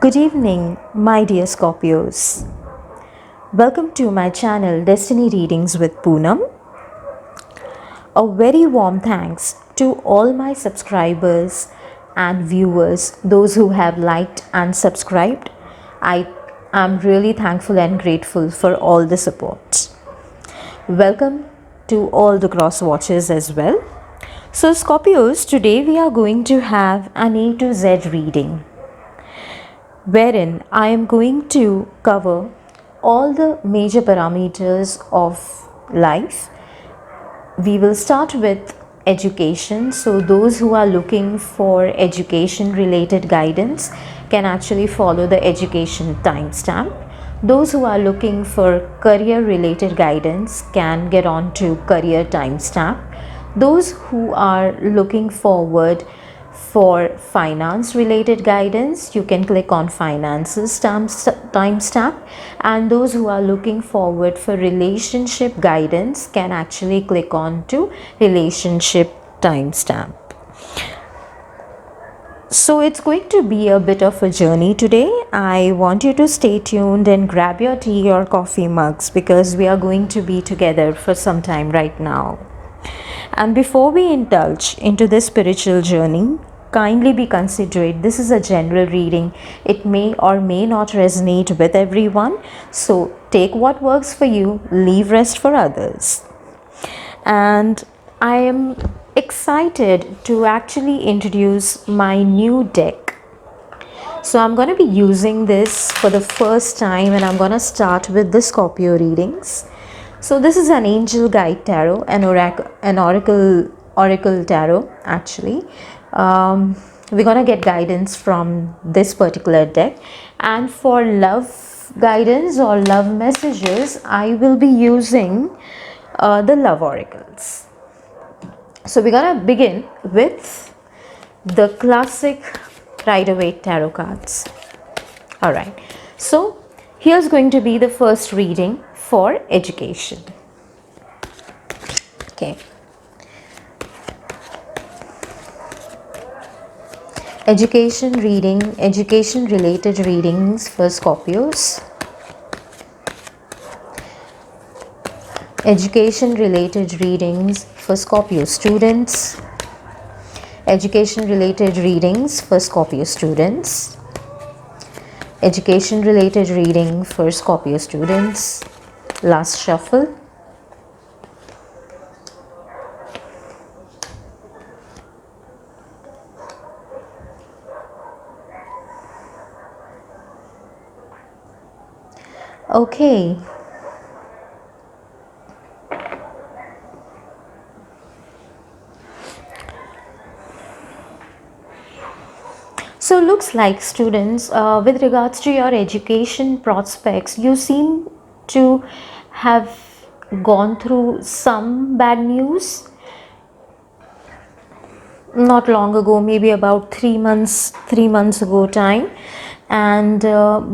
Good evening, my dear Scorpios. Welcome to my channel Destiny Readings with Poonam. A very warm thanks to all my subscribers and viewers, those who have liked and subscribed. I am really thankful and grateful for all the support. Welcome to all the cross watchers as well. So Scorpios, today we are going to have an A to Z reading, wherein I am going to cover all the major parameters of life. We will start with education. So those who are looking for education related guidance can actually follow the education timestamp. Those who are looking for career related guidance can get on to career timestamp. Those who are looking forward for finance related guidance, you can click on finances timestamp, and those who are looking forward for relationship guidance can actually click on to relationship timestamp. So it's going to be a bit of a journey today. I want you to stay tuned and grab your tea or coffee mugs because we are going to be together for some time right now. And before we indulge into this spiritual journey, kindly be considerate. This is a general reading. It may or may not resonate with everyone. So take what works for you, leave rest for others. And I am excited to actually introduce my new deck. So I'm going to be using this for the first time, and I'm going to start with the Scorpio readings. So this is an angel guide tarot, an oracle tarot actually. We're gonna get guidance from this particular deck, and for love guidance or love messages I will be using the love oracles. So we're gonna begin with the classic Rider-Waite tarot cards. All right, so here's going to be the first reading for education. Okay. Education reading, education related readings for Scorpios. Education related readings for Scorpio students. Education related readings for Scorpio students. Education related reading for Scorpio students. Last shuffle. Okay. So looks like students, with regards to your education prospects, you seem to have gone through some bad news not long ago, maybe about 3 months ago time, and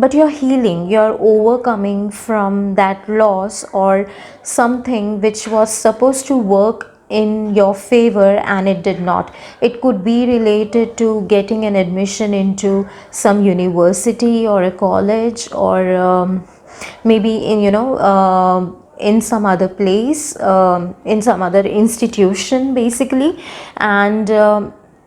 but you're healing, you're overcoming from that loss or something which was supposed to work in your favor and it did not. It could be related to getting an admission into some university or a college, or maybe in in some other place, in some other institution basically, and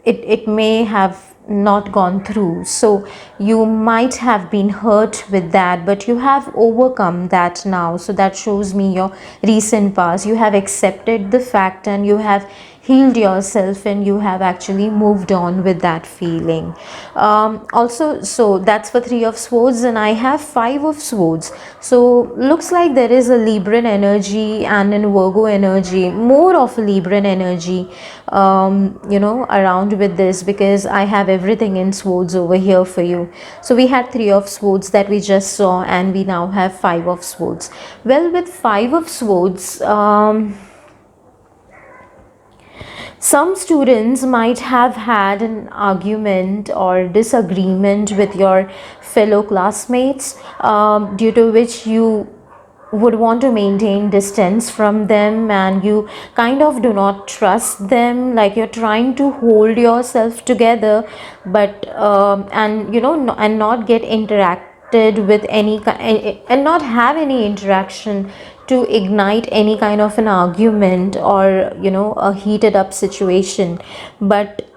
it may have not gone through. So you might have been hurt with that, but you have overcome that now. So that shows me your recent past. You have accepted the fact and you have healed yourself and you have actually moved on with that feeling. Also, so that's for 3 of Swords, and I have 5 of Swords. So looks like there is a Libran energy and a Virgo energy, more of a Libran energy around with this, because I have everything in Swords over here for you. So we had 3 of Swords that we just saw, and we now have 5 of Swords. Well, with 5 of Swords, some students might have had an argument or disagreement with your fellow classmates, due to which you would want to maintain distance from them, and you kind of do not trust them, like you're trying to hold yourself together, but and and not get interacted with and not have any interaction to ignite any kind of an argument or a heated up situation. But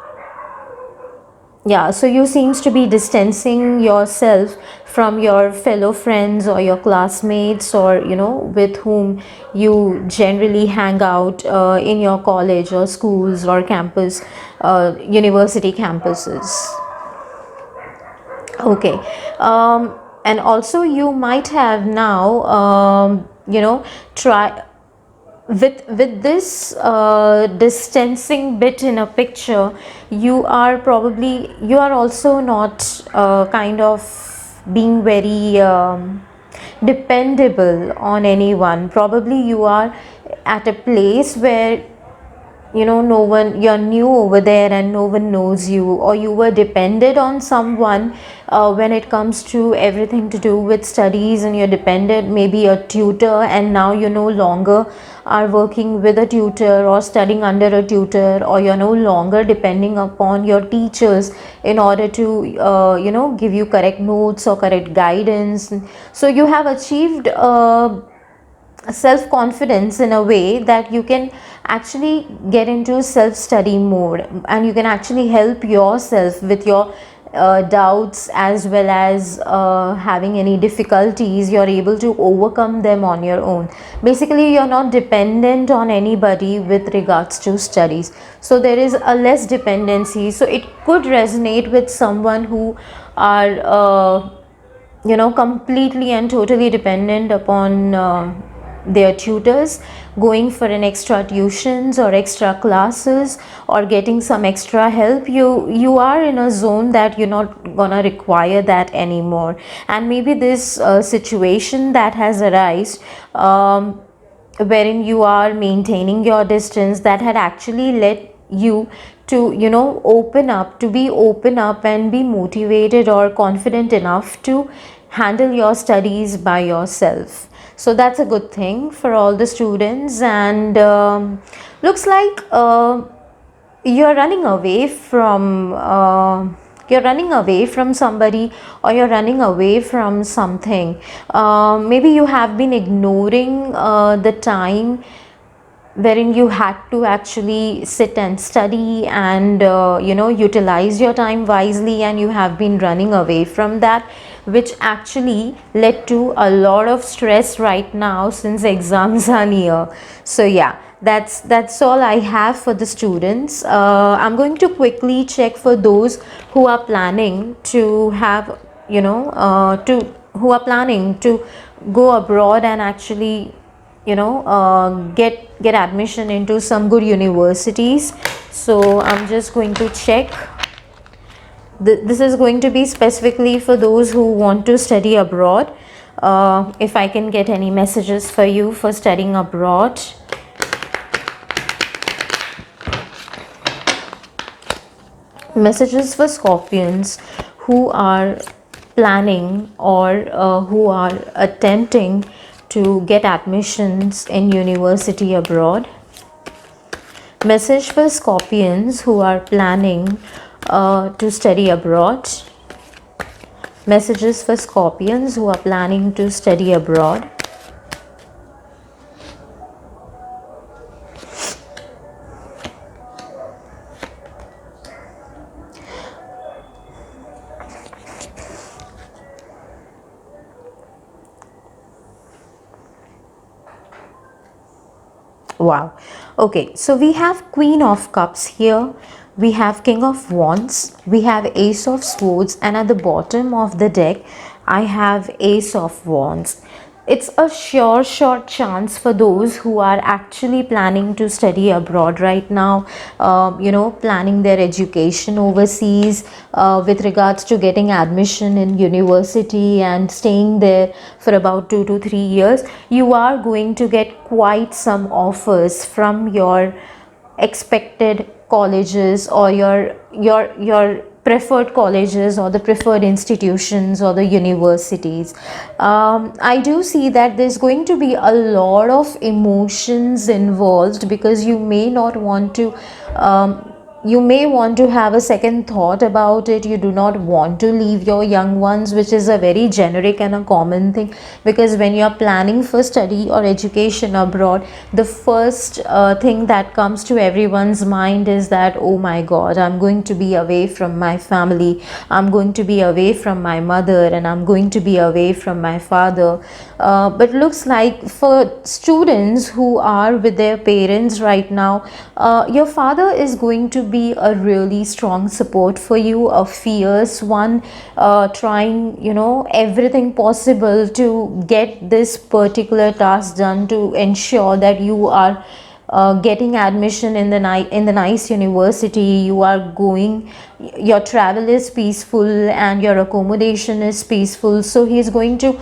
yeah, so you seems to be distancing yourself from your fellow friends or your classmates, or with whom you generally hang out in your college or schools or campus, university campuses. Okay. And also you might have now try with this distancing bit in a picture. You are also not kind of being very dependable on anyone. Probably you are at a place where no one, you're new over there and no one knows you, or you were dependent on someone when it comes to everything to do with studies, and you're dependent maybe a tutor, and now you no longer are working with a tutor or studying under a tutor, or you're no longer depending upon your teachers in order to give you correct notes or correct guidance. So you have achieved self confidence in a way that you can actually get into self study mode, and you can actually help yourself with your doubts, as well as having any difficulties. You're able to overcome them on your own. Basically, you're not dependent on anybody with regards to studies, so there is a less dependency. So it could resonate with someone who are completely and totally dependent upon their tutors, going for an extra tuitions or extra classes, or getting some extra help. You are in a zone that you're not gonna require that anymore. And maybe this situation that has arisen, wherein you are maintaining your distance, that had actually led you to open up and be motivated or confident enough to handle your studies by yourself. So that's a good thing for all the students. And looks like you're running away from somebody, or you're running away from something. Maybe you have been ignoring the time wherein you had to actually sit and study and utilize your time wisely, and you have been running away from that, which actually led to a lot of stress right now since exams are near. So yeah, that's all I have for the students. I'm going to quickly check for those who are planning to have who are planning to go abroad and actually get admission into some good universities. So I'm just going to check. This is going to be specifically for those who want to study abroad. If I can get any messages for you for studying abroad. Messages for Scorpions who are planning or who are attempting to get admissions in university abroad. Message for Scorpions who are planning to study abroad. Messages for Scorpions who are planning to study abroad. Wow. Okay, so we have Queen of Cups here, we have King of Wands, we have Ace of Swords, and at the bottom of the deck I have Ace of Wands. It's a sure short chance for those who are actually planning to study abroad right now, planning their education overseas, with regards to getting admission in university and staying there for about 2 to 3 years. You are going to get quite some offers from your expected colleges or your preferred colleges or the preferred institutions or the universities. I do see that there's going to be a lot of emotions involved, because you may want to have a second thought about it. You do not want to leave your young ones, which is a very generic and a common thing, because when you are planning for study or education abroad, the first thing that comes to everyone's mind is that, oh my god, I'm going to be away from my family, I'm going to be away from my mother, and I'm going to be away from my father. But looks like for students who are with their parents right now, your father is going to be a really strong support for you, a fierce one, trying everything possible to get this particular task done, to ensure that you are getting admission in the nice university. You are going, your travel is peaceful and your accommodation is peaceful. So he is going to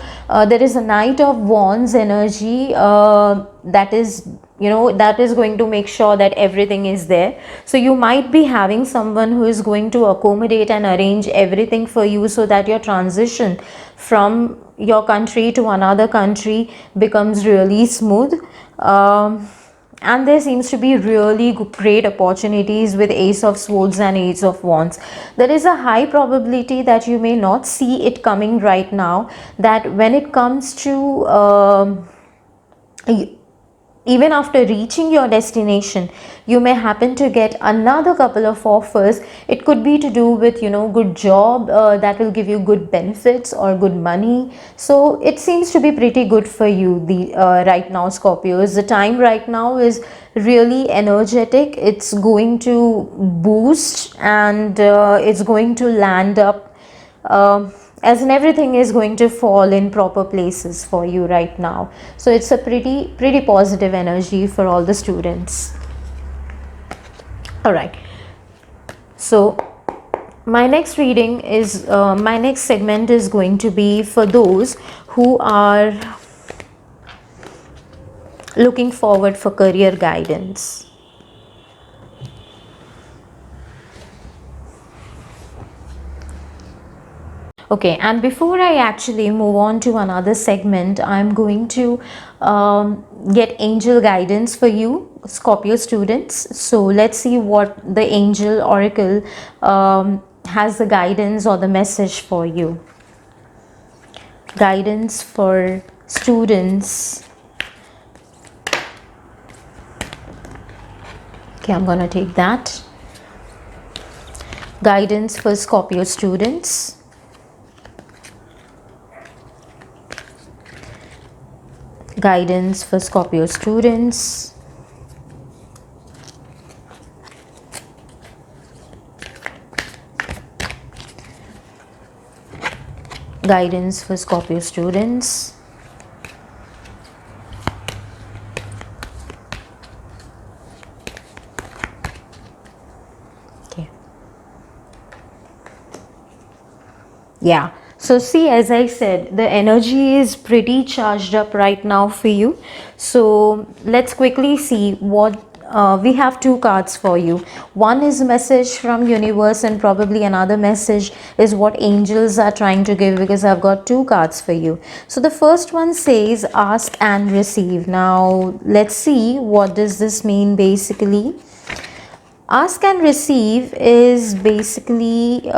there is a Knight of Wands energy that is going to make sure that everything is there. So you might be having someone who is going to accommodate and arrange everything for you, so that your transition from your country to another country becomes really smooth. And there seems to be really great opportunities with Ace of Swords and Ace of Wands. There is a high probability that you may not see it coming right now, that when it comes to even after reaching your destination, you may happen to get another couple of offers. It could be to do with good job that will give you good benefits or good money. So it seems to be pretty good for you right now, Scorpios. The time right now is really energetic. It's going to boost, and it's going to land up, as in everything is going to fall in proper places for you right now. So it's a pretty positive energy for all the students. All right, so my next reading is my next segment is going to be for those who are looking forward for career guidance. Okay, and before I actually move on to another segment, I'm going to get angel guidance for you, Scorpio students. So let's see what the angel oracle has the guidance or the message for you. Guidance for students. Okay, I'm going to take that. Guidance for Scorpio students. Guidance for Scorpio students. Guidance for Scorpio students. Okay. Yeah. So see, as I said, the energy is pretty charged up right now for you. So let's quickly see what we have two cards for you. One is a message from universe, and probably another message is what angels are trying to give, because I've got two cards for you. So the first one says ask and receive. Now let's see, what does this mean basically? Ask and receive is basically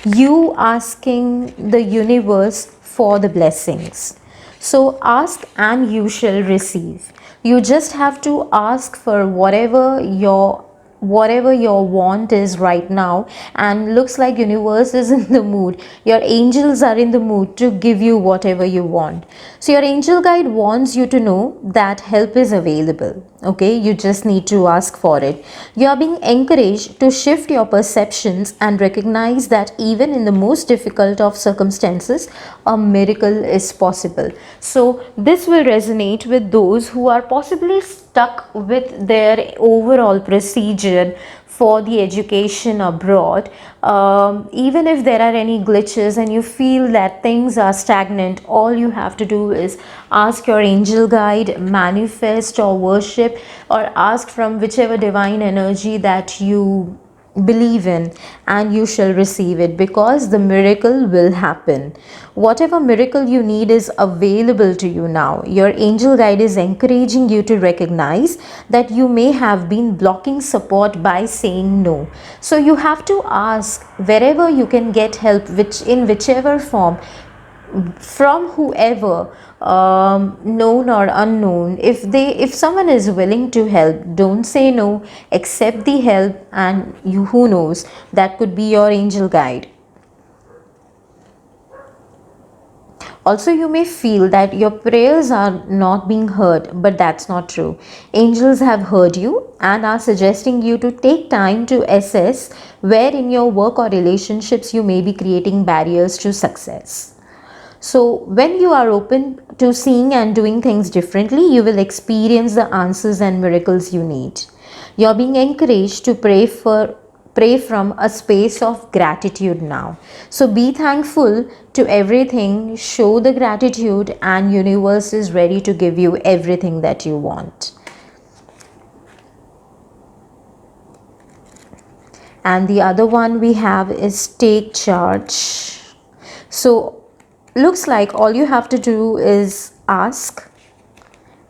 you asking the universe for the blessings. So ask and you shall receive. You just have to ask for whatever your want is right now, and looks like universe is in the mood, your angels are in the mood to give you whatever you want. So your angel guide wants you to know that help is available. Okay, you just need to ask for it. You are being encouraged to shift your perceptions and recognize that even in the most difficult of circumstances, a miracle is possible. So this will resonate with those who are possibly stuck with their overall procedure for the education abroad. Even if there are any glitches and you feel that things are stagnant, all you have to do is ask your angel guide, manifest or worship, or ask from whichever divine energy that you believe in, and you shall receive it, because the miracle will happen. Whatever miracle you need is available to you now. Your angel guide is encouraging you to recognize that you may have been blocking support by saying no. So you have to ask wherever you can get help, which in whichever form, from whoever, known or unknown. If someone is willing to help, don't say no, accept the help, and you, who knows, that could be your angel guide. Also, you may feel that your prayers are not being heard, but that's not true. Angels have heard you and are suggesting you to take time to assess where in your work or relationships you may be creating barriers to success. So when you are open to seeing and doing things differently, you will experience the answers and miracles you need. You're being encouraged to pray from a space of gratitude now. So be thankful to everything, show the gratitude, and universe is ready to give you everything that you want. And the other one we have is take charge. So looks like all you have to do is ask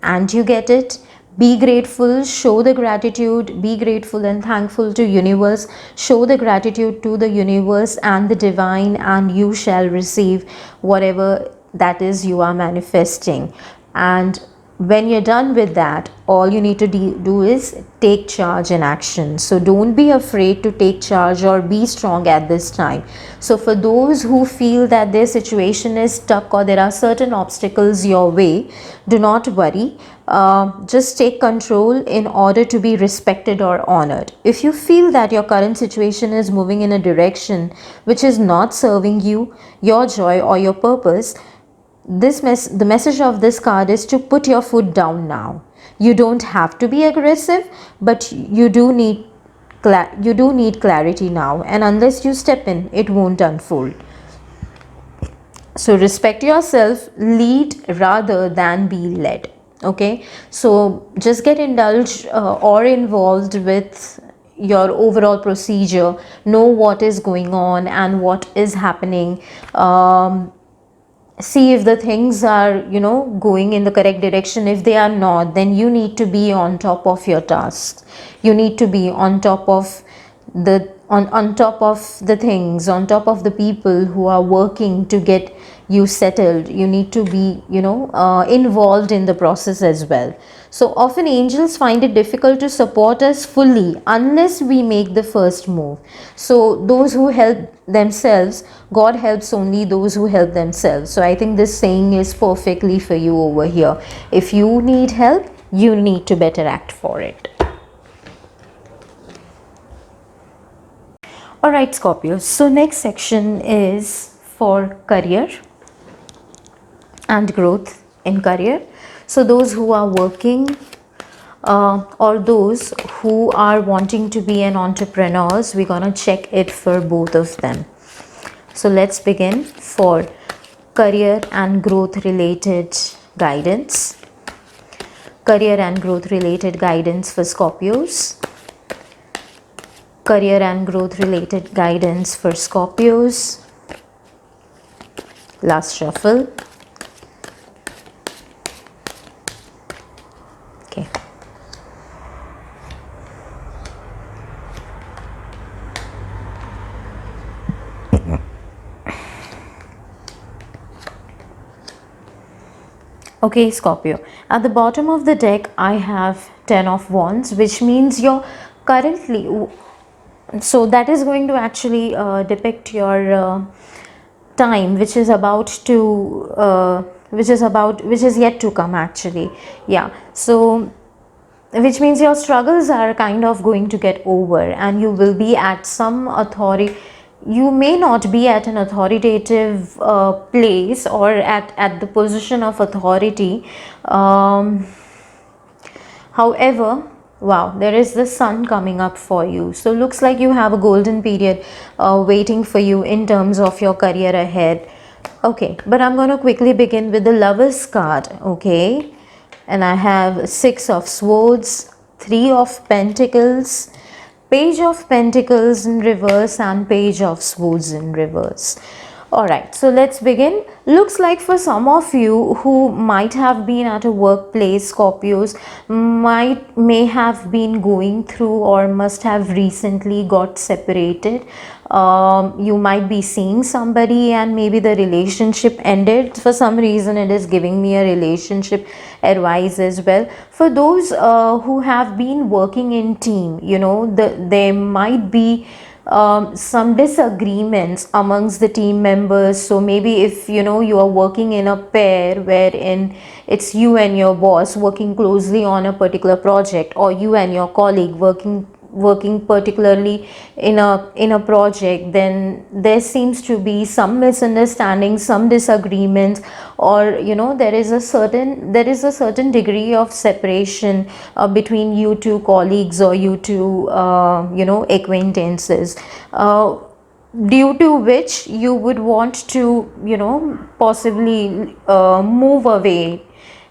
and you get it. Be grateful, show the gratitude, be grateful and thankful to universe, show the gratitude to the universe and the divine, and you shall receive whatever that is you are manifesting. And when you're done with that, all you need to do is take charge and action. So don't be afraid to take charge or be strong at this time. So for those who feel that their situation is stuck or there are certain obstacles your way, do not worry. Just take control in order to be respected or honored. If you feel that your current situation is moving in a direction which is not serving you, your joy or your purpose, the message of this card is to put your foot down now. You don't have to be aggressive, but you do need clarity now, and unless you step in, it won't unfold. So respect yourself, lead rather than be led. Okay, so just get indulged or involved with your overall procedure, know what is going on and what is happening. See if the things are going in the correct direction. If they are not, then you need to be on top of your tasks. You need to be on top of on top of the things, on top of the people who are working to get you settled. You need to be involved in the process as well. So often angels find it difficult to support us fully unless we make the first move. So those who help themselves, God helps only those who help themselves. So I think this saying is perfectly for you over here. If you need help, you need to better act for it. Alright, Scorpio. So next section is for career and growth in career. So those who are working or those who are wanting to be an entrepreneurs, we're gonna check it for both of them. So let's begin for career and growth related guidance. Career and growth related guidance for Scorpios. Career and growth related guidance for Scorpios. Last shuffle. Okay. Okay, Scorpio. At the bottom of the deck, I have 10 of Wands, which means you're currently... So that is going to actually depict your time, which is about to... which is yet to come actually. Yeah. So which means your struggles are kind of going to get over and you will be at some authority. You may not be at an authoritative place or at the position of authority. However, wow, there is the sun coming up for you. So looks like you have a golden period waiting for you in terms of your career ahead. Okay, but I'm going to quickly begin with the Lovers card. Okay, and I have 6 of Swords, 3 of Pentacles, Page of Pentacles in reverse and Page of Swords in reverse. Alright, so let's begin. Looks like for some of you who might have been at a workplace, Scorpios, may have been going through or must have recently got separated. You might be seeing somebody and maybe the relationship ended. For some reason it is giving me a relationship advice as well. For those who have been working in team, you know, there might be some disagreements amongst the team members. So maybe if you know you are working in a pair wherein it's you and your boss working closely on a particular project, or you and your colleague working particularly in a project, then there seems to be some misunderstanding, some disagreements, or you know there is a certain degree of separation between you two colleagues or you two you know acquaintances, due to which you would want to you know possibly move away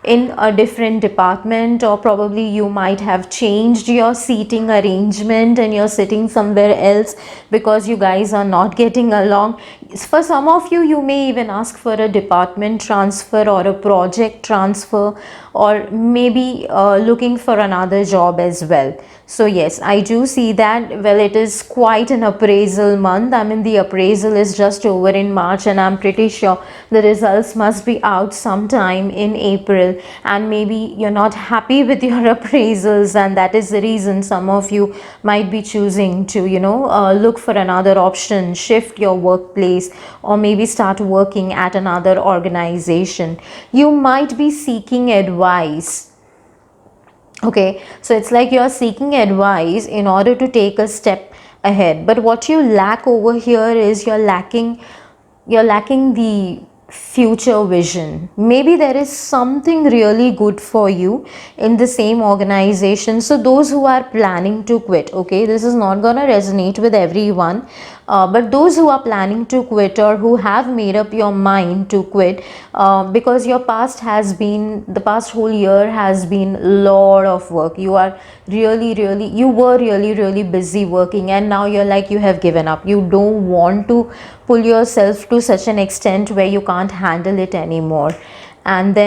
in a different department, or probably you might have changed your seating arrangement and you're sitting somewhere else because you guys are not getting along. For some of you, you may even ask for a department transfer or a project transfer, or maybe looking for another job as well. So yes, I do see that. Well, it is quite an appraisal month. I mean, the appraisal is just over in March, and I'm pretty sure the results must be out sometime in April, and maybe you're not happy with your appraisals, and that is the reason some of you might be choosing to you know look for another option, shift your workplace, or maybe start working at another organization. You might be seeking advice. Okay, so it's like you're seeking advice in order to take a step ahead, but what you lack over here is you're lacking the future vision. Maybe there is something really good for you in the same organization. So those who are planning to quit, okay, this is not gonna resonate with everyone, but those who are planning to quit or who have made up your mind to quit, because your past has been, the past whole year has been a lot of work. You were really busy working, and now you're like, you have given up. You don't want to pull yourself to such an extent where you can't handle it anymore. And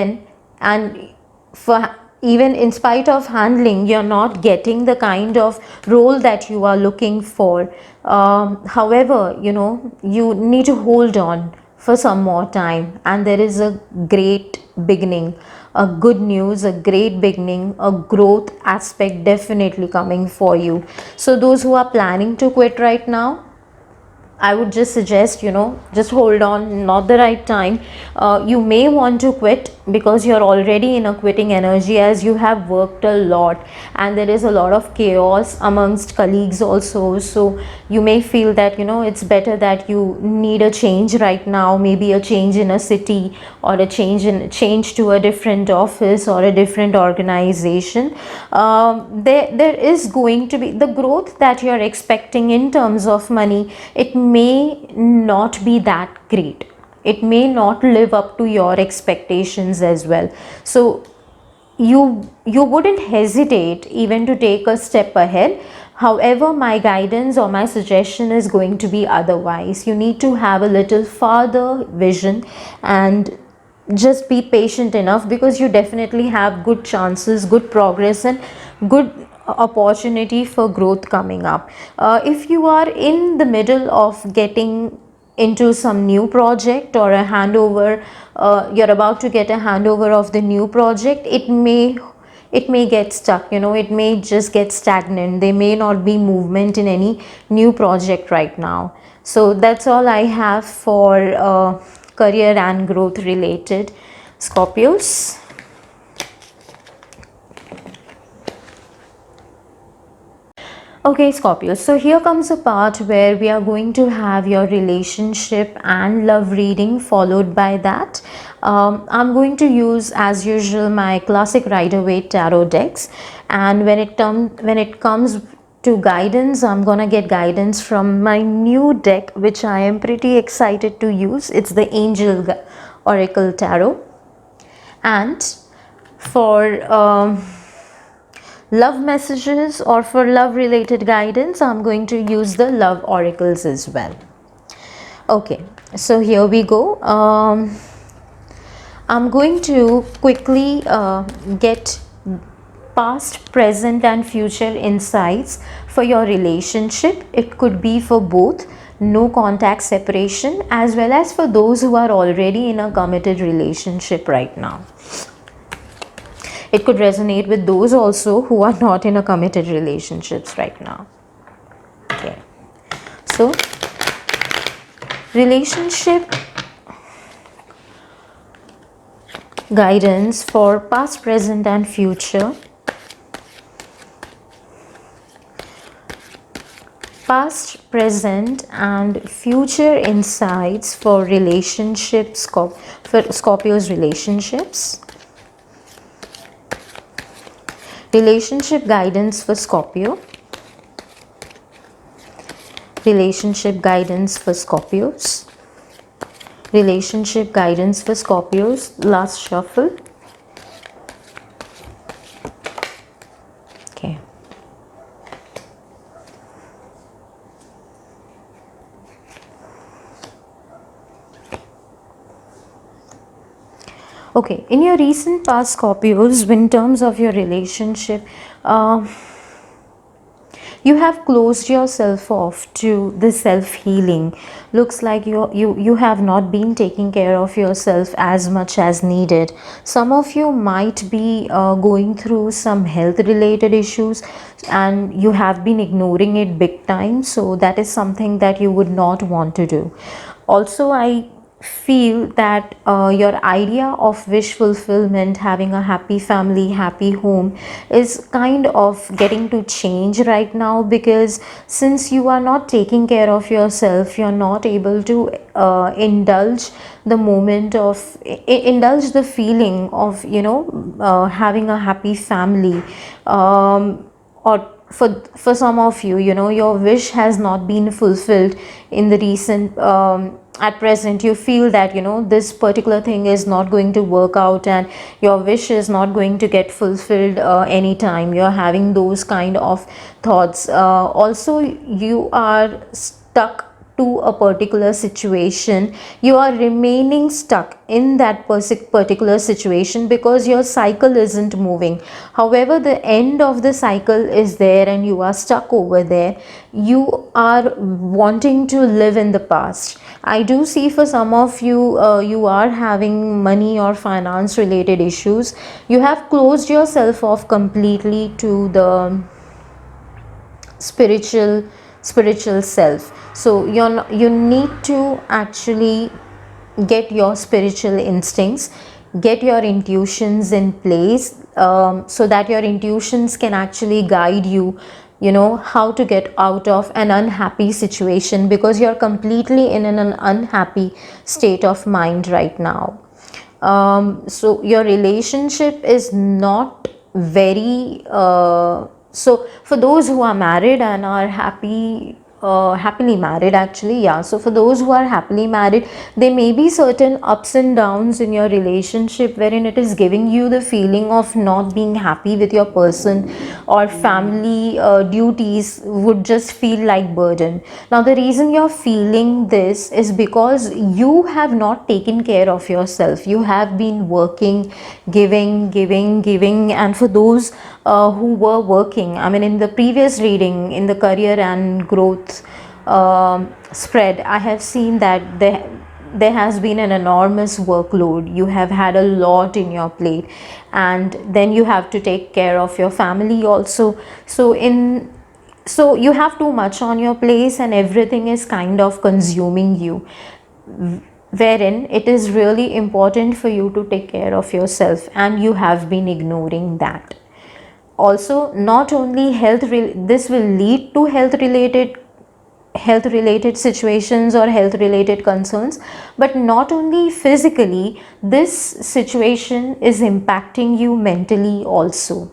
for even in spite of handling, you're not getting the kind of role that you are looking for. However, you know, you need to hold on for some more time, and there is a great beginning, a good news, a great beginning, a growth aspect definitely coming for you. So those who are planning to quit right now, I would just suggest, you know, just hold on, not the right time. You may want to quit because you're already in a quitting energy, as you have worked a lot and there is a lot of chaos amongst colleagues also. So you may feel that, you know, it's better that you need a change right now, maybe a change in a city, or a change to a different office or a different organization. There is going to be the growth that you're expecting in terms of money. It may not be that great. It may not live up to your expectations as well. So you wouldn't hesitate even to take a step ahead. However, my guidance or my suggestion is going to be otherwise. You need to have a little farther vision and just be patient enough, because you definitely have good chances, good progress, and good opportunity for growth coming up. If you are in the middle of getting into some new project or a handover, you're about to get a handover of the new project, it may get stuck, you know, it may just get stagnant. There may not be movement in any new project right now. So that's all I have for career and growth related, Scorpios. Okay, Scorpio, so here comes a part where we are going to have your relationship and love reading. Followed by that, I'm going to use, as usual, my classic Rider-Waite tarot decks, and when it comes to guidance, I'm gonna get guidance from my new deck, which I am pretty excited to use. It's the Angel Oracle Tarot. And for love messages or for love related guidance, I'm going to use the love oracles as well. Okay, so here we go. I'm going to quickly get past, present and future insights for your relationship. It could be for both no contact separation as well as for those who are already in a committed relationship right now. It could resonate with those also who are not in a committed relationships right now. Okay, so relationship guidance for past, present and future. Past, present and future insights for relationships, for Scorpio's relationships. Relationship guidance for Scorpio. Relationship guidance for Scorpios. Relationship guidance for Scorpios. Last shuffle. Okay. Okay, in your recent past Scorpios, in terms of your relationship, you have closed yourself off to the self-healing. Looks like you have not been taking care of yourself as much as needed. Some of you might be going through some health related issues and you have been ignoring it big time. So that is something that you would not want to do. Also, I feel that your idea of wish fulfillment, having a happy family, happy home, is kind of getting to change right now, because since you are not taking care of yourself, you're not able to indulge the moment of indulge the feeling of having a happy family, or for some of you, your wish has not been fulfilled in the recent at present. You feel that this particular thing is not going to work out and your wish is not going to get fulfilled anytime. You're having those kind of thoughts. Also, you are stuck to a particular situation. You are remaining stuck in that particular situation because your cycle isn't moving. However, the end of the cycle is there and you are stuck over there. You are wanting to live in the past. I do see for some of you, you are having money or finance related issues. You have closed yourself off completely to the spiritual self. So you need to actually get your spiritual instincts, get your intuitions in place, so that your intuitions can actually guide you, how to get out of an unhappy situation, because you're completely in an unhappy state of mind right now. So your relationship is not very so for those who are married and are happily married, actually, yeah, so for those who are happily married, there may be certain ups and downs in your relationship wherein it is giving you the feeling of not being happy with your person, or family duties would just feel like burden. Now the reason you're feeling this is because you have not taken care of yourself. You have been working, giving, and for those who were working, I mean, in the previous reading, in the career and growth spread, I have seen that there has been an enormous workload. You have had a lot in your plate, and then you have to take care of your family also. So you have too much on your plate and everything is kind of consuming you, wherein it is really important for you to take care of yourself, and you have been ignoring that. Also, not only this will lead to health related situations or health related concerns, but not only physically, this situation is impacting you mentally also,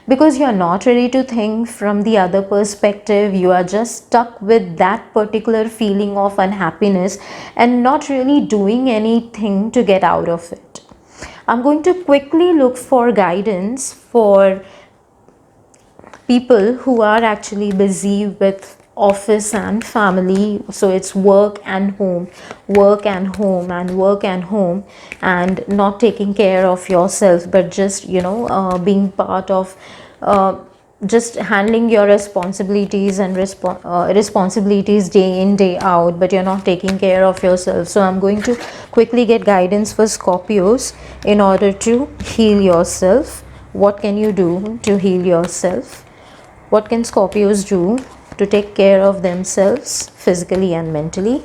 because you're not ready to think from the other perspective. You are just stuck with that particular feeling of unhappiness and not really doing anything to get out of it. I'm going to quickly look for guidance for people who are actually busy with office and family, so it's work and home, work and home, and work and home, and not taking care of yourself, but just being part of just handling your responsibilities and responsibilities day in day out, but you're not taking care of yourself. So I'm going to quickly get guidance for Scorpios in order to heal yourself. What can you do to heal yourself? What can Scorpios do to take care of themselves physically and mentally?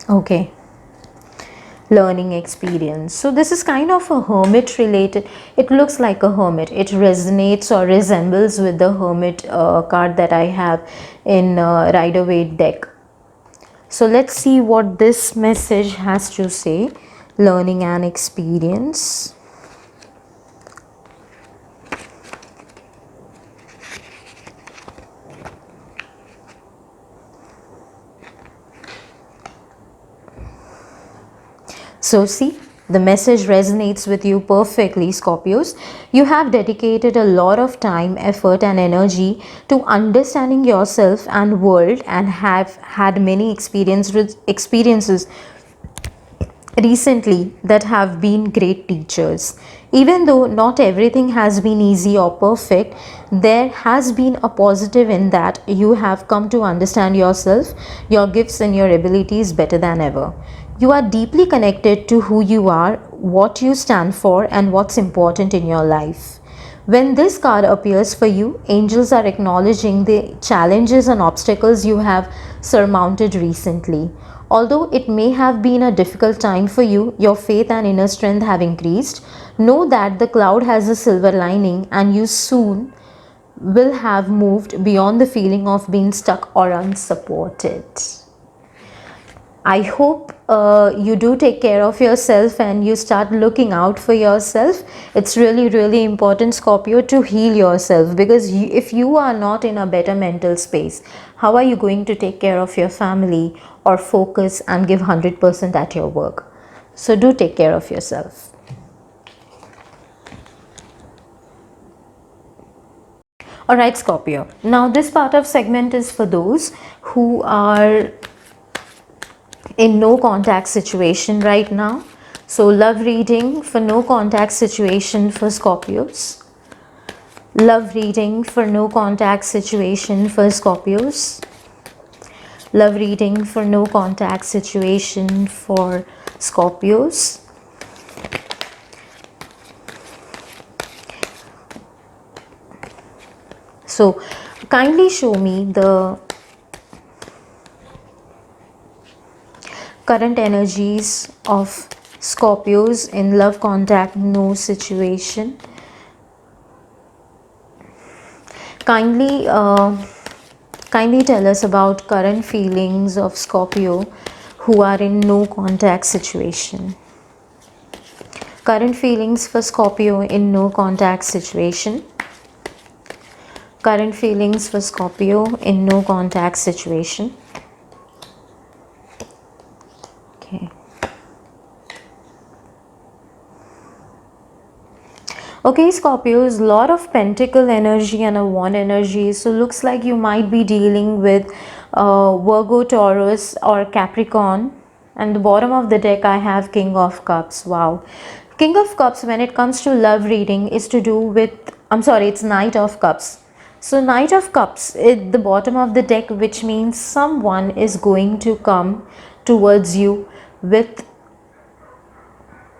Okay. Learning experience. So this is kind of a hermit related. It looks like a hermit. It resonates or resembles with the hermit card that I have in Rider-Waite deck. So let's see what this message has to say. Learning and experience. So see, the message resonates with you perfectly, Scorpios. You have dedicated a lot of time, effort and energy to understanding yourself and world, and have had many experiences recently that have been great teachers. Even though not everything has been easy or perfect, there has been a positive in that you have come to understand yourself, your gifts and your abilities better than ever. You are deeply connected to who you are, what you stand for, and what's important in your life. When this card appears for you, angels are acknowledging the challenges and obstacles you have surmounted recently. Although it may have been a difficult time for you, your faith and inner strength have increased. Know that the cloud has a silver lining, and you soon will have moved beyond the feeling of being stuck or unsupported. I hope you do take care of yourself and you start looking out for yourself. It's really, really important, Scorpio, to heal yourself, because if you are not in a better mental space, how are you going to take care of your family or focus and give 100% at your work? So do take care of yourself. Alright, Scorpio. Now this part of segment is for those who are in no contact situation right now. So love reading for no contact situation for Scorpios. Love reading for no contact situation for Scorpios. Love reading for no contact situation for Scorpios. So kindly show me the current energies of Scorpios in love contact no situation. Kindly tell us about current feelings of Scorpio who are in no contact situation. Current feelings for Scorpio in no contact situation. Current feelings for Scorpio in no contact situation. Okay. Okay, Scorpios, lot of pentacle energy and a wand energy. So looks like you might be dealing with Virgo, Taurus or Capricorn. And the bottom of the deck I have King of Cups. Wow. King of Cups, when it comes to love reading, is to do with, it's Knight of Cups. So Knight of Cups at the bottom of the deck, which means someone is going to come towards you with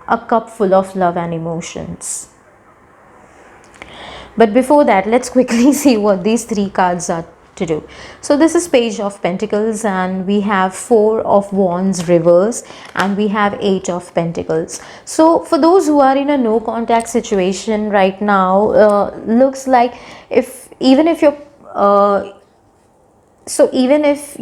a cup full of love and emotions. But before that, let's quickly see what these three cards are to do. So this is Page of Pentacles, and we have Four of Wands reverse, and we have Eight of Pentacles. So for those who are in a no contact situation right now, looks like even if you're So even if,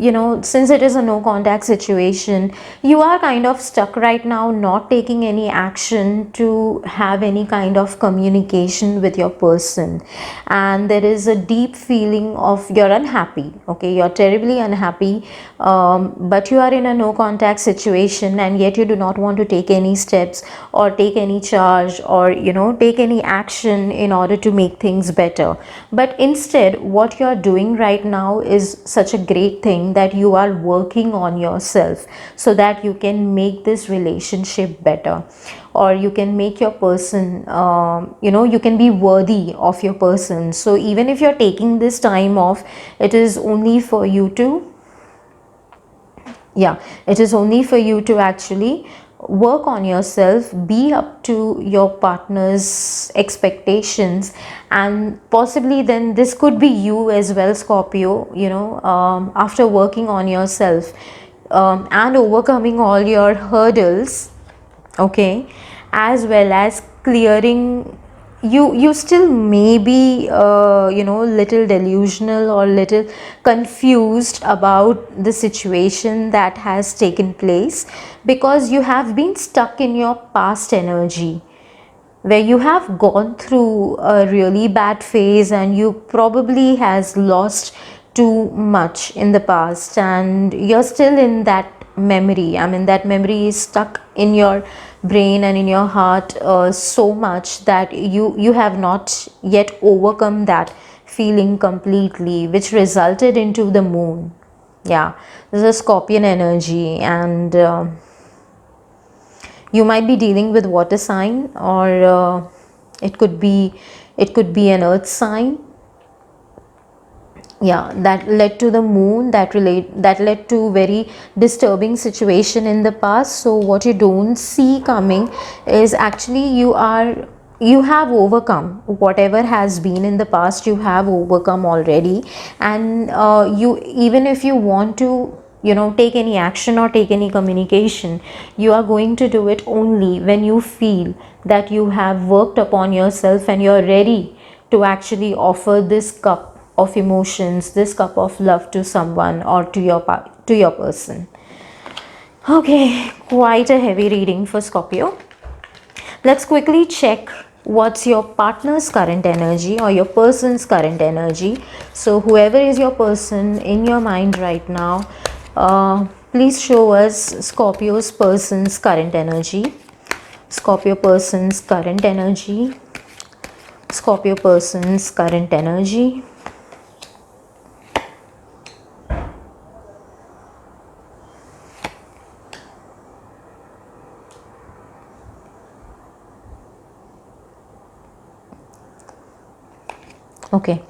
since it is a no contact situation, you are kind of stuck right now, not taking any action to have any kind of communication with your person, and there is a deep feeling of you're unhappy. Okay, you're terribly unhappy, but you are in a no contact situation, and yet you do not want to take any steps or take any charge, or take any action in order to make things better. But instead, what you are doing right now is such a great thing, that you are working on yourself so that you can make this relationship better, or you can make your person, you can be worthy of your person. So even if you're taking this time off, it is only for you to, yeah, it is only for you to actually work on yourself, be up to your partner's expectations, and possibly then this could be you as well, Scorpio, after working on yourself, and overcoming all your hurdles, okay, as well as clearing, you still may be little delusional or little confused about the situation that has taken place, because you have been stuck in your past energy, where you have gone through a really bad phase, and you probably has lost too much in the past, and you're still in that memory. I mean, that memory is stuck in your brain and in your heart so much that you have not yet overcome that feeling completely, which resulted into the moon. Yeah, this is a Scorpion energy, and you might be dealing with water sign, or it could be an earth sign. Yeah, that led to the moon, that led to very disturbing situation in the past. So what you don't see coming is actually you have overcome whatever has been in the past. You have overcome already, and you, even if you want to take any action or take any communication, you are going to do it only when you feel that you have worked upon yourself and you're ready to actually offer this cup of emotions, this cup of love to someone, or to your person. Okay, quite a heavy reading for Scorpio. Let's quickly check what's your partner's current energy or your person's current energy. So whoever is your person in your mind right now, please show us Scorpio's person's current energy. Scorpio person's current energy. Scorpio person's current energy. Okay,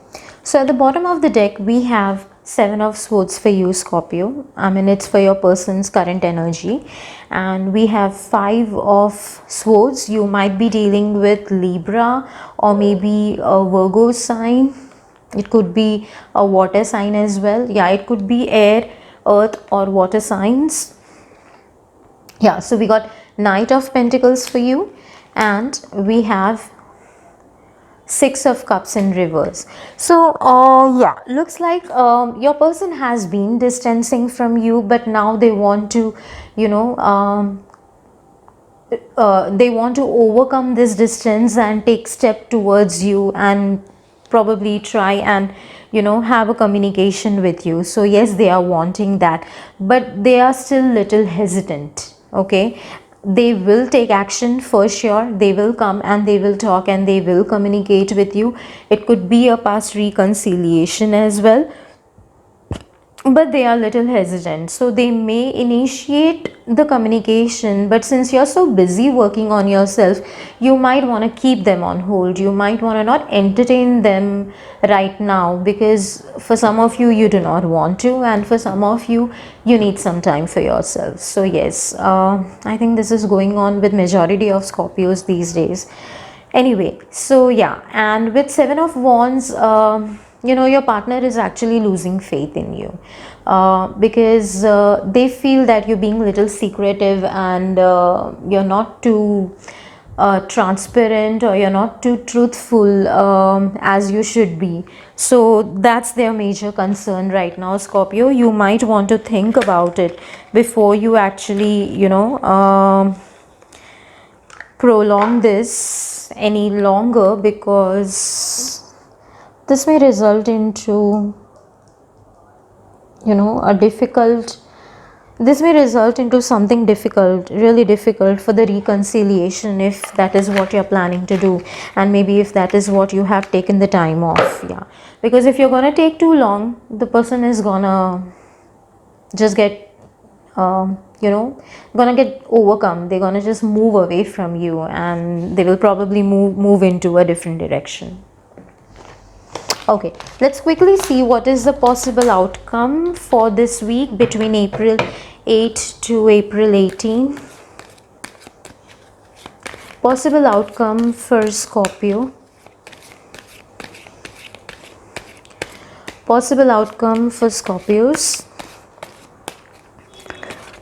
so at the bottom of the deck we have Seven of Swords for you, Scorpio. I mean, it's for your person's current energy. And we have Five of Swords. You might be dealing with Libra, or maybe a Virgo sign. It could be a water sign as well. Yeah, it could be air, earth, or water signs. Yeah, so we got Knight of Pentacles for you, and we have Six of Cups in reverse. So yeah, looks like your person has been distancing from you, but now they want to they want to overcome this distance and take step towards you, and probably try and have a communication with you. So yes, they are wanting that, but they are still little hesitant. Okay, they will take action for sure. They will come and they will talk and they will communicate with you. It could be a past reconciliation as well, but they are little hesitant. So they may initiate the communication, but since you're so busy working on yourself, you might want to keep them on hold. You might want to not entertain them right now, because for some of you, you do not want to, and for some of you, you need some time for yourself. So yes, I think this is going on with majority of Scorpios these days. Anyway, so yeah, and with Seven of Wands, your partner is actually losing faith in you, because they feel that you're being a little secretive, and you're not too transparent, or you're not too truthful as you should be. So that's their major concern right now, Scorpio. You might want to think about it before you actually, prolong this any longer, because this may result into, a difficult, this may result into something difficult, really difficult for the reconciliation, if that is what you're planning to do, and maybe if that is what you have taken the time off. Yeah, because if you're gonna take too long, the person is gonna just get gonna get overcome. They're gonna just move away from you, and they will probably move into a different direction. Okay, let's quickly see what is the possible outcome for this week between April 8 to April 18. Possible outcome for Scorpio. Possible outcome for Scorpios.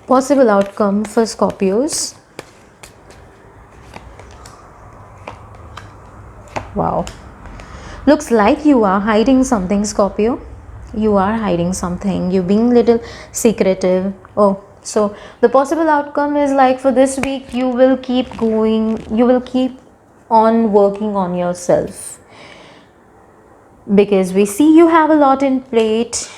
Possible outcome for Scorpios. Wow. Looks like you are hiding something, Scorpio. You are hiding something. You're being little secretive. Oh, so the possible outcome is like for this week, you will keep going. You will keep on working on yourself, because we see you have a lot in plate.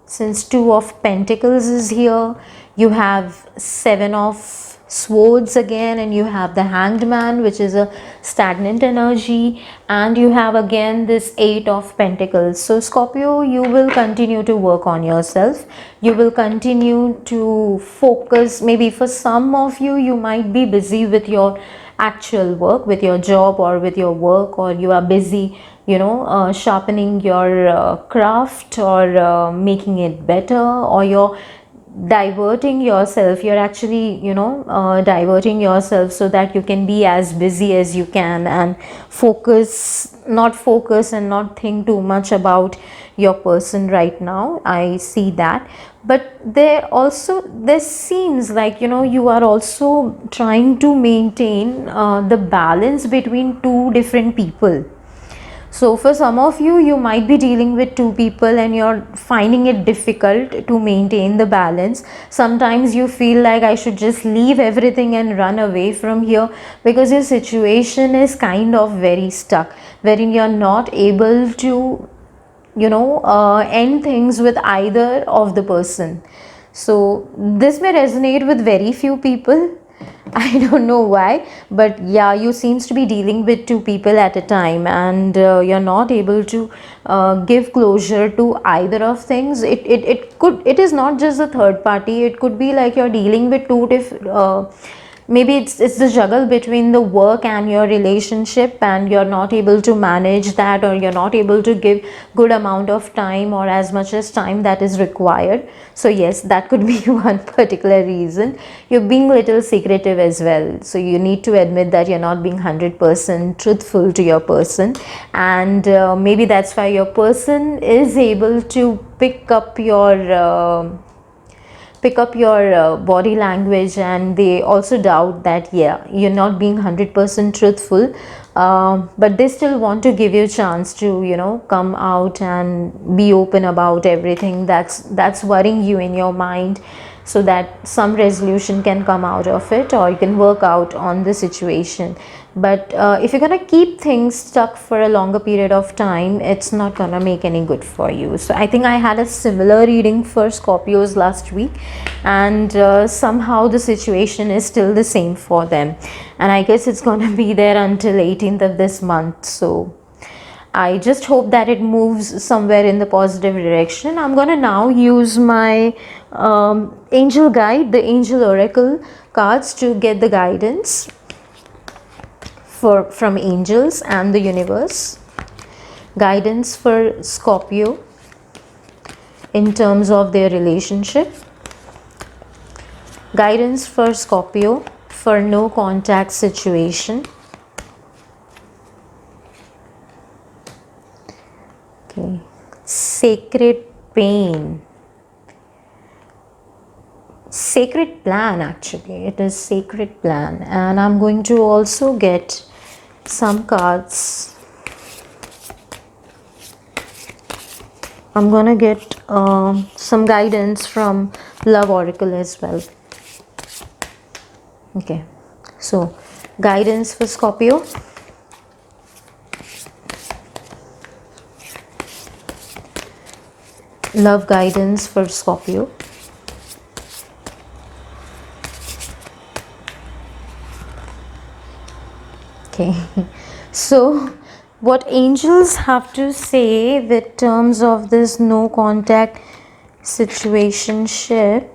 Since Two of Pentacles is here, you have Seven of Swords again, and you have the Hanged Man, which is a stagnant energy, and you have again this Eight of Pentacles. So Scorpio, you will continue to work on yourself. You will continue to focus. Maybe for some of you, you might be busy with your actual work, with your job or with your work, or you are busy sharpening your craft, or making it better, or you're diverting yourself. You're actually diverting yourself so that you can be as busy as you can, and focus and not think too much about your person right now. I see that. But this seems like you are also trying to maintain the balance between two different people. So for some of you, you might be dealing with two people and you're finding it difficult to maintain the balance. Sometimes you feel like I should just leave everything and run away from here, because your situation is kind of very stuck, wherein you're not able to end things with either of the person. So this may resonate with very few people. I don't know why, but yeah, you seems to be dealing with two people at a time, and you're not able to give closure to either of things. It is not just a third party. It could be like you're dealing with two different. Maybe it's the juggle between the work and your relationship, and you're not able to manage that, or you're not able to give good amount of time, or as much as time that is required. So yes, that could be one particular reason. You're being a little secretive as well, so you need to admit that you're not being 100% truthful to your person, and maybe that's why your person is able to pick up your body language, and they also doubt that you're not being 100% truthful, but they still want to give you a chance to come out and be open about everything that's worrying you in your mind, so that some resolution can come out of it, or you can work out on the situation. But if you're gonna keep things stuck for a longer period of time, it's not gonna make any good for you. So I think I had a similar reading for Scorpios last week, and somehow the situation is still the same for them, and I guess it's gonna be there until 18th of this month. So I just hope that it moves somewhere in the positive direction. I'm gonna now use my angel guide, the angel oracle cards, to get the guidance from angels and the universe. Guidance for Scorpio in terms of their relationship. Guidance for Scorpio for no contact situation. Okay. Sacred pain. sacred plan. Actually, it is sacred plan, and I'm going to also get some cards. I'm gonna get some guidance from Love Oracle as well. Okay, so guidance for Scorpio. Love guidance for Scorpio. Okay, so what angels have to say with terms of this no contact situationship.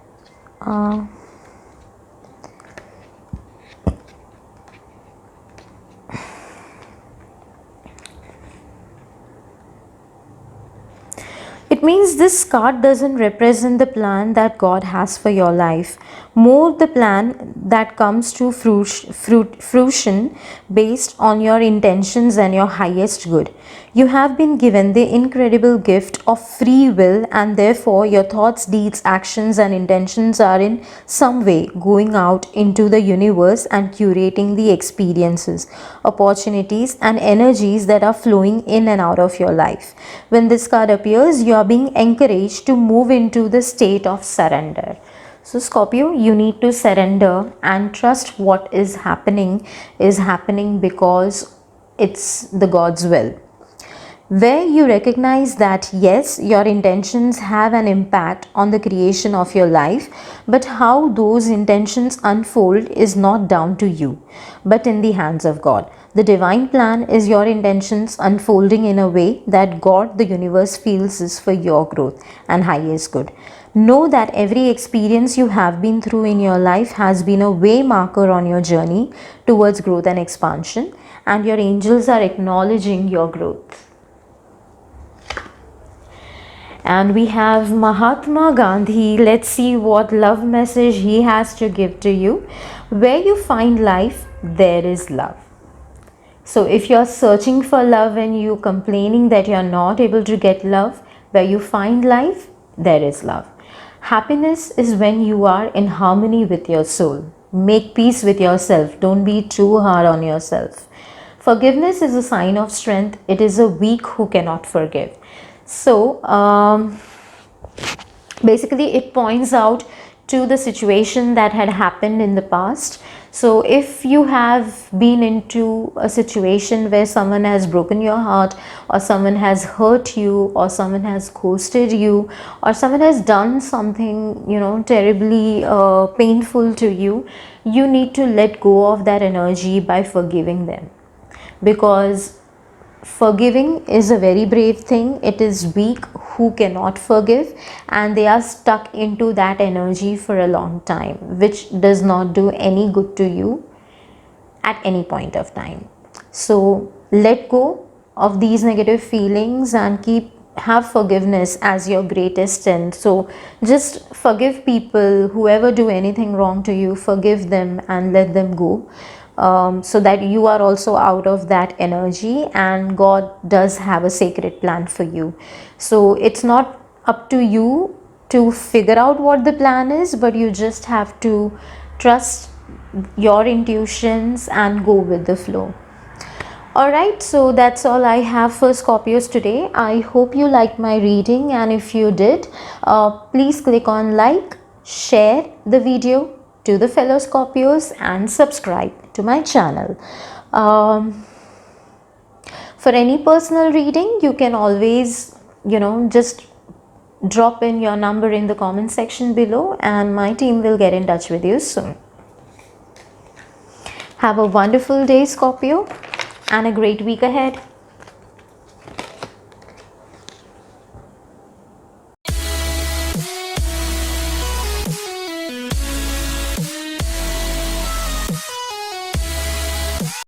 It means this card doesn't represent the plan that God has for your life, more the plan that comes to fruition based on your intentions and your highest good. You have been given the incredible gift of free will, and therefore your thoughts, deeds, actions and intentions are in some way going out into the universe and curating the experiences, opportunities and energies that are flowing in and out of your life. When this card appears, you are being encouraged to move into the state of surrender. So Scorpio, you need to surrender and trust what is happening because it's the God's will. Where you recognize that yes, your intentions have an impact on the creation of your life, but how those intentions unfold is not down to you, but in the hands of God. The divine plan is your intentions unfolding in a way that God, the universe, feels is for your growth and highest good. Know that every experience you have been through in your life has been a way marker on your journey towards growth and expansion, and your angels are acknowledging your growth. And we have Mahatma Gandhi. Let's see what love message he has to give to you. Where you find life, there is love. So if you're searching for love and you complaining that you're not able to get love, where you find life, there is love. Happiness is when you are in harmony with your soul. Make peace with yourself. Don't be too hard on yourself. Forgiveness is a sign of strength. It is a weak who cannot forgive. So basically it points out to the situation that had happened in the past. So if you have been into a situation where someone has broken your heart, or someone has hurt you, or someone has ghosted you, or someone has done something, terribly painful to you, you need to let go of that energy by forgiving them, because forgiving is a very brave thing. It is weak who cannot forgive, and they are stuck into that energy for a long time, which does not do any good to you at any point of time. So let go of these negative feelings and have forgiveness as your greatest strength. So just forgive people, whoever do anything wrong to you, forgive them and let them go. So that you are also out of that energy, and God does have a sacred plan for you. So it's not up to you to figure out what the plan is, but you just have to trust your intuitions and go with the flow. Alright, so that's all I have for Scorpios today. I hope you liked my reading, and if you did, please click on like, share the video to the fellow Scorpios and subscribe to my channel. For any personal reading, you can always just drop in your number in the comment section below, and my team will get in touch with you soon. Have a wonderful day, Scorpio, and a great week ahead.